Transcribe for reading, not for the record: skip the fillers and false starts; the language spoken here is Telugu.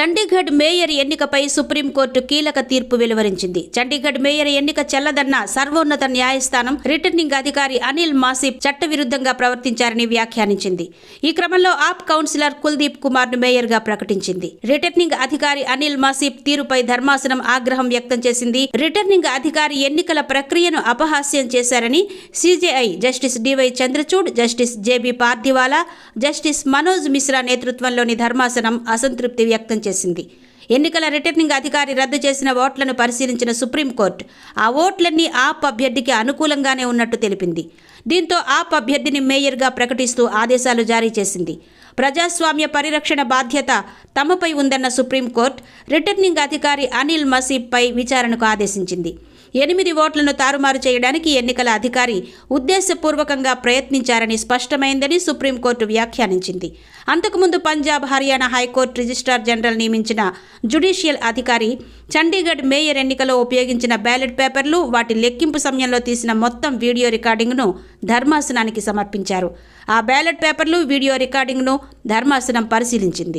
చండీగఢ్ మేయర్ ఎన్నికపై సుప్రీంకోర్టు కీలక తీర్పు వెలువరించింది. చండీగఢ్ మేయర్ ఎన్నిక చెల్లదన్న సర్వోన్నత న్యాయస్థానం రిటర్నింగ్ అధికారి అనిల్ మాసిప్ చట్టవిరుద్ధంగా ప్రవర్తించారని వ్యాఖ్యానించింది. ఈ క్రమంలో ఆప్ కౌన్సిలర్ కుల్దీప్ కుమార్ ను మేయర్ గా ప్రకటించింది. రిటర్నింగ్ అధికారి అనిల్ మాసిప్ తీరుపై ధర్మాసనం ఆగ్రహం వ్యక్తం చేసింది. రిటర్నింగ్ అధికారి ఎన్నికల ప్రక్రియను అపహాస్యం చేశారని CJI justice D Y Chandrachud, justice J B Pardiwala, justice Manoj Mishra నేతృత్వంలోని ధర్మాసనం అసంతృప్తి వ్యక్తం చేసింది. ఎన్నికల రిటర్నింగ్ అధికారి రద్దు చేసిన ఓట్లను పరిశీలించిన సుప్రీంకోర్టు ఆ ఓట్లన్నీ ఆప్ అభ్యర్థికి అనుకూలంగానే ఉన్నట్టు తెలిపింది. దీంతో ఆప్ అభ్యర్థిని మేయర్గా ప్రకటిస్తూ ఆదేశాలు జారీ చేసింది. ప్రజాస్వామ్య పరిరక్షణ బాధ్యత తమపై ఉందన్న సుప్రీంకోర్టు రిటర్నింగ్ అధికారి అనిల్ మసీబ్పై విచారణకు ఆదేశించింది. 8 ఓట్లను తారుమారు చేయడానికి ఎన్నికల అధికారి ఉద్దేశపూర్వకంగా ప్రయత్నించారని స్పష్టమైందని సుప్రీంకోర్టు వ్యాఖ్యానించింది. అంతకుముందు Punjab, Haryana high court registrar general నియమించిన జ్యుడిషియల్ అధికారి చండీగఢ్ మేయర్ ఎన్నికలో ఉపయోగించిన బ్యాలెట్ పేపర్లు, వాటి లెక్కింపు సమయంలో తీసిన మొత్తం వీడియో రికార్డింగ్ను ధర్మాసనానికి సమర్పించారు. ఆ బ్యాలెట్ పేపర్లు, వీడియో రికార్డింగ్ను ధర్మాసనం పరిశీలించింది.